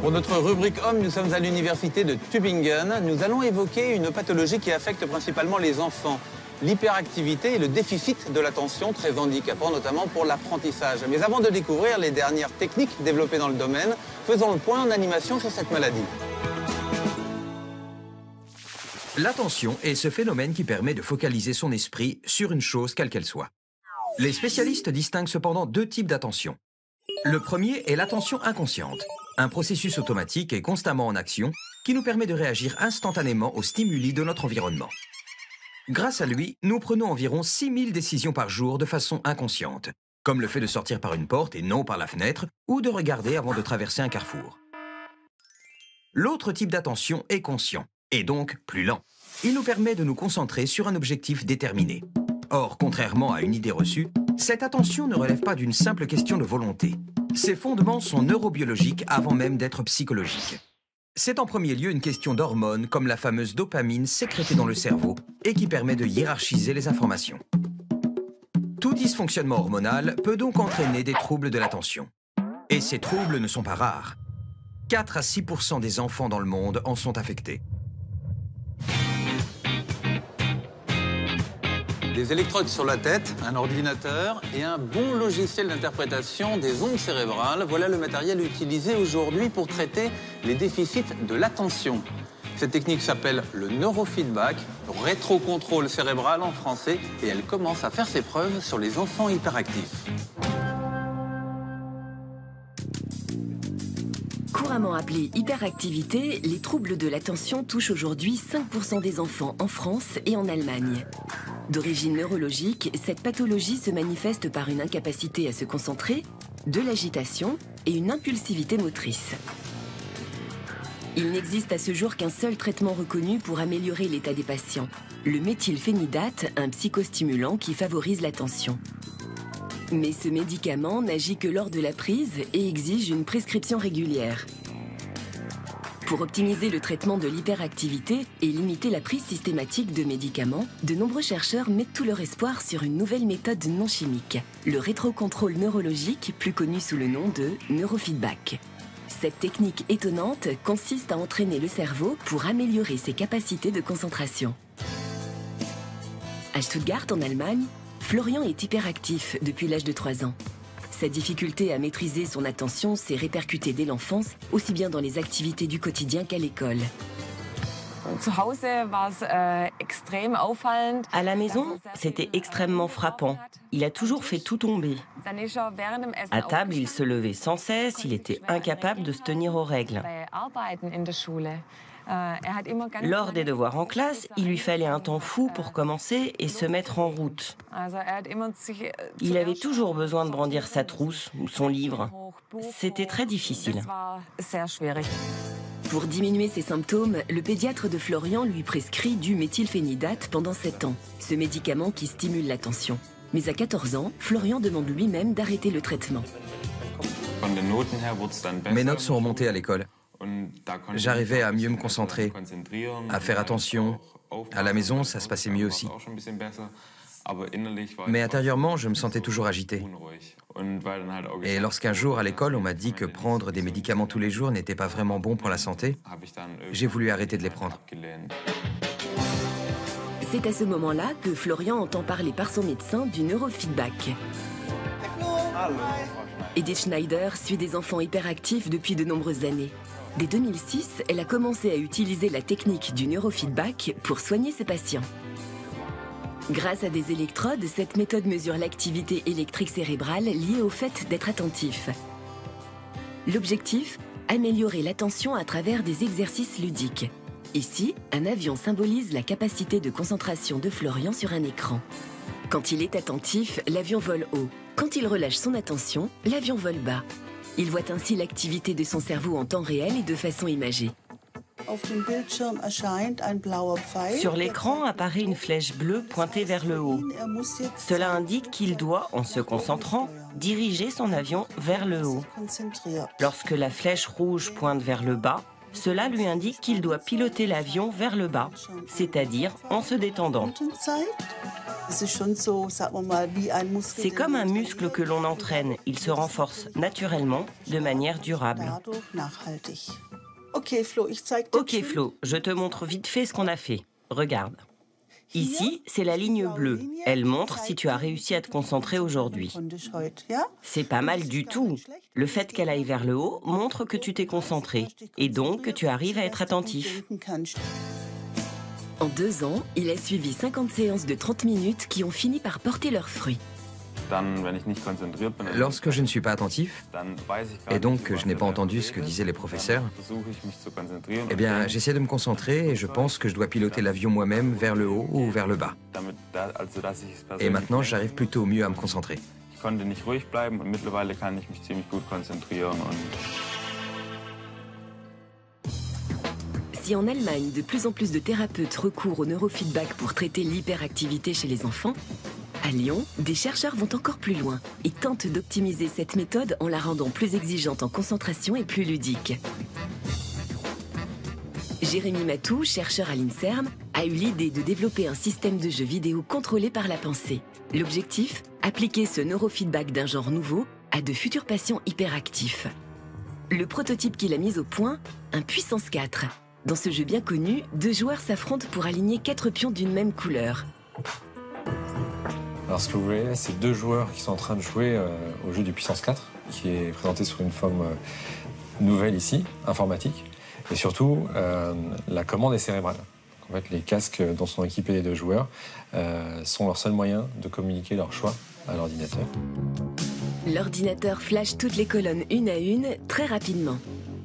Pour notre rubrique Homme, nous sommes à l'université de Tübingen. Nous allons évoquer une pathologie qui affecte principalement les enfants. L'hyperactivité et le déficit de l'attention, très handicapant notamment pour l'apprentissage. Mais avant de découvrir les dernières techniques développées dans le domaine, faisons le point en animation sur cette maladie. L'attention est ce phénomène qui permet de focaliser son esprit sur une chose quelle qu'elle soit. Les spécialistes distinguent cependant deux types d'attention. Le premier est l'attention inconsciente, un processus automatique et constamment en action qui nous permet de réagir instantanément aux stimuli de notre environnement. Grâce à lui, nous prenons environ 6000 décisions par jour de façon inconsciente, comme le fait de sortir par une porte et non par la fenêtre, ou de regarder avant de traverser un carrefour. L'autre type d'attention est conscient, et donc plus lent. Il nous permet de nous concentrer sur un objectif déterminé. Or, contrairement à une idée reçue, cette attention ne relève pas d'une simple question de volonté. Ses fondements sont neurobiologiques avant même d'être psychologiques. C'est en premier lieu une question d'hormones comme la fameuse dopamine sécrétée dans le cerveau et qui permet de hiérarchiser les informations. Tout dysfonctionnement hormonal peut donc entraîner des troubles de l'attention. Et ces troubles ne sont pas rares. 4 à 6% des enfants dans le monde en sont affectés. Des électrodes sur la tête, un ordinateur et un bon logiciel d'interprétation des ondes cérébrales. Voilà le matériel utilisé aujourd'hui pour traiter les déficits de l'attention. Cette technique s'appelle le neurofeedback, rétrocontrôle cérébral en français, et elle commence à faire ses preuves sur les enfants hyperactifs. Couramment appelée hyperactivité, les troubles de l'attention touchent aujourd'hui 5% des enfants en France et en Allemagne. D'origine neurologique, cette pathologie se manifeste par une incapacité à se concentrer, de l'agitation et une impulsivité motrice. Il n'existe à ce jour qu'un seul traitement reconnu pour améliorer l'état des patients, le méthylphénidate, un psychostimulant qui favorise l'attention. Mais ce médicament n'agit que lors de la prise et exige une prescription régulière. Pour optimiser le traitement de l'hyperactivité et limiter la prise systématique de médicaments, de nombreux chercheurs mettent tout leur espoir sur une nouvelle méthode non chimique, le rétrocontrôle neurologique, plus connu sous le nom de neurofeedback. Cette technique étonnante consiste à entraîner le cerveau pour améliorer ses capacités de concentration. À Stuttgart, en Allemagne, Florian est hyperactif depuis l'âge de 3 ans. Sa difficulté à maîtriser son attention s'est répercutée dès l'enfance, aussi bien dans les activités du quotidien qu'à l'école. À la maison, c'était extrêmement frappant. Il a toujours fait tout tomber. À table, il se levait sans cesse, il était incapable de se tenir aux règles. Lors des devoirs en classe, il lui fallait un temps fou pour commencer et se mettre en route. Il avait toujours besoin de brandir sa trousse ou son livre. C'était très difficile. Pour diminuer ses symptômes, le pédiatre de Florian lui prescrit du méthylphénidate pendant 7 ans, ce médicament qui stimule l'attention. Mais à 14 ans, Florian demande lui-même d'arrêter le traitement. Mes notes sont remontées à l'école. J'arrivais à mieux me concentrer, à faire attention. À la maison, ça se passait mieux aussi. Mais intérieurement, je me sentais toujours agité. Et lorsqu'un jour, à l'école, on m'a dit que prendre des médicaments tous les jours n'était pas vraiment bon pour la santé, j'ai voulu arrêter de les prendre. C'est à ce moment-là que Florian entend parler par son médecin du neurofeedback. Edith Schneider suit des enfants hyperactifs depuis de nombreuses années. Dès 2006, elle a commencé à utiliser la technique du neurofeedback pour soigner ses patients. Grâce à des électrodes, cette méthode mesure l'activité électrique cérébrale liée au fait d'être attentif. L'objectif, améliorer l'attention à travers des exercices ludiques. Ici, un avion symbolise la capacité de concentration de Florian sur un écran. Quand il est attentif, l'avion vole haut. Quand il relâche son attention, l'avion vole bas. Il voit ainsi l'activité de son cerveau en temps réel et de façon imagée. Sur l'écran apparaît une flèche bleue pointée vers le haut. Cela indique qu'il doit, en se concentrant, diriger son avion vers le haut. Lorsque la flèche rouge pointe vers le bas, Cela lui indique qu'il doit piloter l'avion vers le bas, c'est-à-dire en se détendant. C'est comme un muscle que l'on entraîne. Il se renforce naturellement, de manière durable. Ok Flo, je te montre vite fait ce qu'on a fait. Regarde. Ici, c'est la ligne bleue. Elle montre si tu as réussi à te concentrer aujourd'hui. C'est pas mal du tout. Le fait qu'elle aille vers le haut montre que tu t'es concentré et donc que tu arrives à être attentif. En 2 ans, il a suivi 50 séances de 30 minutes qui ont fini par porter leurs fruits. Lorsque je ne suis pas attentif, et donc que je n'ai pas entendu ce que disaient les professeurs, eh bien, j'essaie de me concentrer et je pense que je dois piloter l'avion moi-même vers le haut ou vers le bas. Et maintenant, j'arrive plutôt mieux à me concentrer. Si en Allemagne, de plus en plus de thérapeutes recourent au neurofeedback pour traiter l'hyperactivité chez les enfants, à Lyon, des chercheurs vont encore plus loin et tentent d'optimiser cette méthode en la rendant plus exigeante en concentration et plus ludique. Jérémy Matou, chercheur à l'INSERM, a eu l'idée de développer un système de jeu vidéo contrôlé par la pensée. L'objectif, appliquer ce neurofeedback d'un genre nouveau à de futurs patients hyperactifs. Le prototype qu'il a mis au point, un puissance 4. Dans ce jeu bien connu, 2 joueurs s'affrontent pour aligner 4 pions d'une même couleur. Alors ce que vous voyez, c'est 2 joueurs qui sont en train de jouer au jeu du puissance 4, qui est présenté sous une forme nouvelle ici, informatique. Et surtout, la commande est cérébrale. En fait, les casques dont sont équipés les 2 joueurs sont leur seul moyen de communiquer leur choix à l'ordinateur. L'ordinateur flash toutes les colonnes une à une, très rapidement.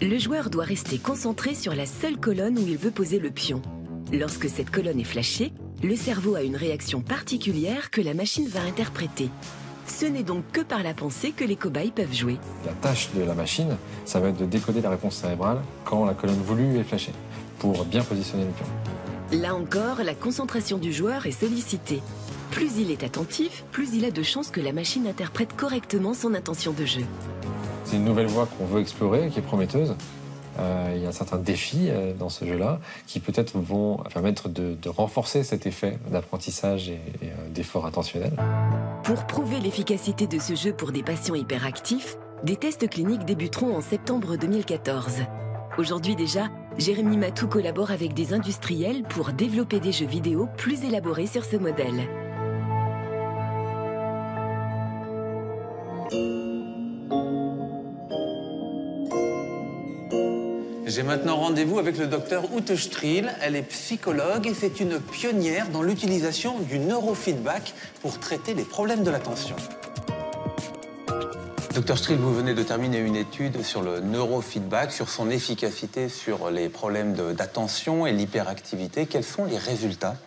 Le joueur doit rester concentré sur la seule colonne où il veut poser le pion. Lorsque cette colonne est flashée, le cerveau a une réaction particulière que la machine va interpréter. Ce n'est donc que par la pensée que les cobayes peuvent jouer. La tâche de la machine, ça va être de décoder la réponse cérébrale quand la colonne voulue est flashée, pour bien positionner le pion. Là encore, la concentration du joueur est sollicitée. Plus il est attentif, plus il a de chances que la machine interprète correctement son intention de jeu. C'est une nouvelle voie qu'on veut explorer, qui est prometteuse. Il y a certains défis dans ce jeu-là qui peut-être vont permettre de renforcer cet effet d'apprentissage et d'effort attentionnel. Pour prouver l'efficacité de ce jeu pour des patients hyperactifs, des tests cliniques débuteront en septembre 2014. Aujourd'hui déjà, Jérémy Matou collabore avec des industriels pour développer des jeux vidéo plus élaborés sur ce modèle. J'ai maintenant rendez-vous avec le docteur Ute Striel. Elle est psychologue et c'est une pionnière dans l'utilisation du neurofeedback pour traiter les problèmes de l'attention. Docteur Striel, vous venez de terminer une étude sur le neurofeedback, sur son efficacité sur les problèmes d'attention et l'hyperactivité. Quels sont les résultats?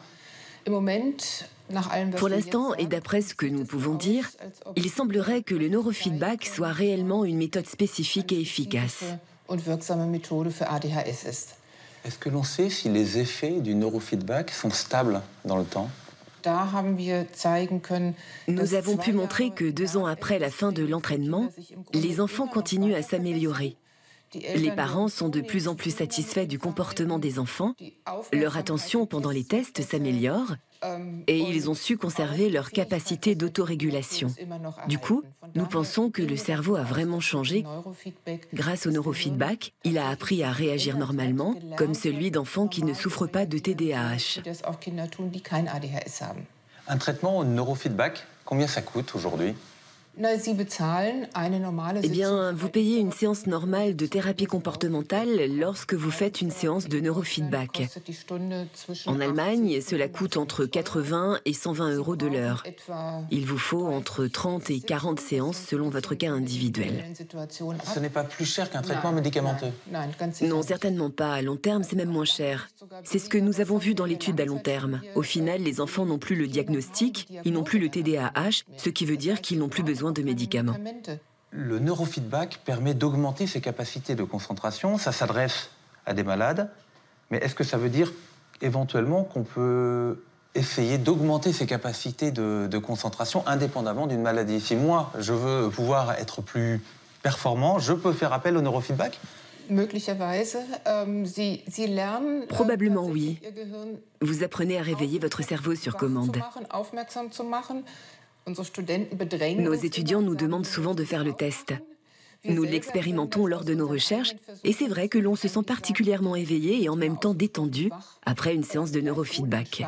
Pour l'instant, et d'après ce que nous pouvons dire, il semblerait que le neurofeedback soit réellement une méthode spécifique et efficace. Est-ce que l'on sait si les effets du neurofeedback sont stables dans le temps? Nous avons pu montrer que 2 ans après la fin de l'entraînement, les enfants continuent à s'améliorer. Les parents sont de plus en plus satisfaits du comportement des enfants, leur attention pendant les tests s'améliore et ils ont su conserver leur capacité d'autorégulation. Du coup, nous pensons que le cerveau a vraiment changé. Grâce au neurofeedback, il a appris à réagir normalement, comme celui d'enfants qui ne souffrent pas de TDAH. Un traitement au neurofeedback, combien ça coûte aujourd'hui? Eh bien, vous payez une séance normale de thérapie comportementale lorsque vous faites une séance de neurofeedback. En Allemagne, cela coûte entre 80 et 120 € de l'heure. Il vous faut entre 30 et 40 séances selon votre cas individuel. Ce n'est pas plus cher qu'un traitement médicamenteux? Non, certainement pas. À long terme, c'est même moins cher. C'est ce que nous avons vu dans l'étude à long terme. Au final, les enfants n'ont plus le diagnostic, ils n'ont plus le TDAH, ce qui veut dire qu'ils n'ont plus besoin de médicaments. Le neurofeedback permet d'augmenter ses capacités de concentration. Ça s'adresse à des malades. Mais est-ce que ça veut dire éventuellement qu'on peut essayer d'augmenter ses capacités de concentration indépendamment d'une maladie? Si moi, je veux pouvoir être plus performant, je peux faire appel au neurofeedback? Probablement oui. Vous apprenez à réveiller votre cerveau sur commande. Nos étudiants nous demandent souvent de faire le test. Nous l'expérimentons lors de nos recherches et c'est vrai que l'on se sent particulièrement éveillé et en même temps détendu après une séance de neurofeedback.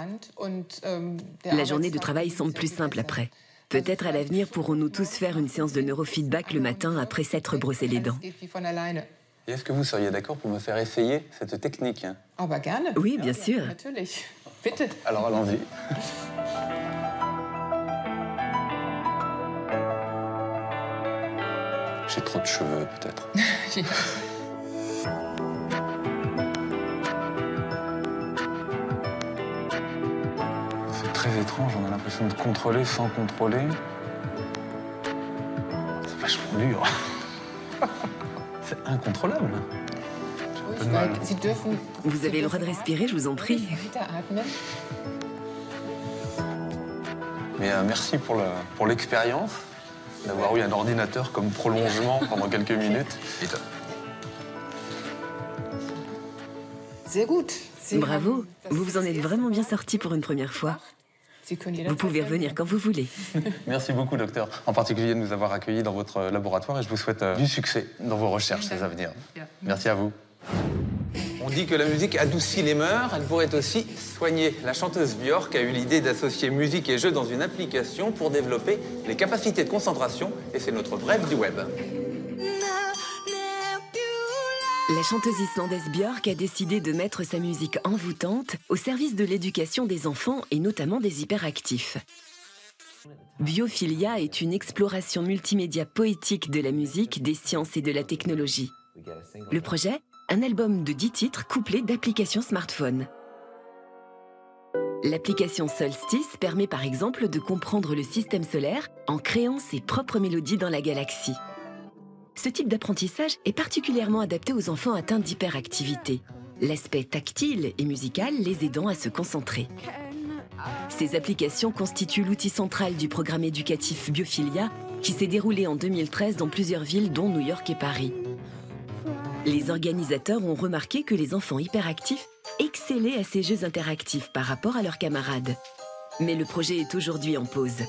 La journée de travail semble plus simple après. Peut-être à l'avenir pourrons-nous tous faire une séance de neurofeedback le matin après s'être brossé les dents. Et est-ce que vous seriez d'accord pour me faire essayer cette technique? Oui, bien sûr. Alors allons-y. J'ai trop de cheveux, peut-être. C'est très étrange, on a l'impression de contrôler sans contrôler. C'est vachement dur. C'est incontrôlable. J'ai un peu de mal. Vous avez le droit de respirer, je vous en prie. Mais merci pour l'expérience, d'avoir eu un ordinateur comme prolongement pendant quelques minutes. Bravo, vous vous en êtes vraiment bien sorti pour une première fois. Vous pouvez revenir quand vous voulez. Merci beaucoup, docteur, en particulier de nous avoir accueillis dans votre laboratoire et je vous souhaite du succès dans vos recherches à venir. Merci à vous. On dit que la musique adoucit les mœurs, elle pourrait aussi soigner. La chanteuse Björk a eu l'idée d'associer musique et jeu dans une application pour développer les capacités de concentration et c'est notre bref du web. La chanteuse islandaise Björk a décidé de mettre sa musique envoûtante au service de l'éducation des enfants et notamment des hyperactifs. Biophilia est une exploration multimédia poétique de la musique, des sciences et de la technologie. Le projet, un album de 10 titres couplés d'applications smartphone. L'application Solstice permet par exemple de comprendre le système solaire en créant ses propres mélodies dans la galaxie. Ce type d'apprentissage est particulièrement adapté aux enfants atteints d'hyperactivité, l'aspect tactile et musical les aidant à se concentrer. Ces applications constituent l'outil central du programme éducatif Biophilia qui s'est déroulé en 2013 dans plusieurs villes dont New York et Paris. Les organisateurs ont remarqué que les enfants hyperactifs excellaient à ces jeux interactifs par rapport à leurs camarades. Mais le projet est aujourd'hui en pause.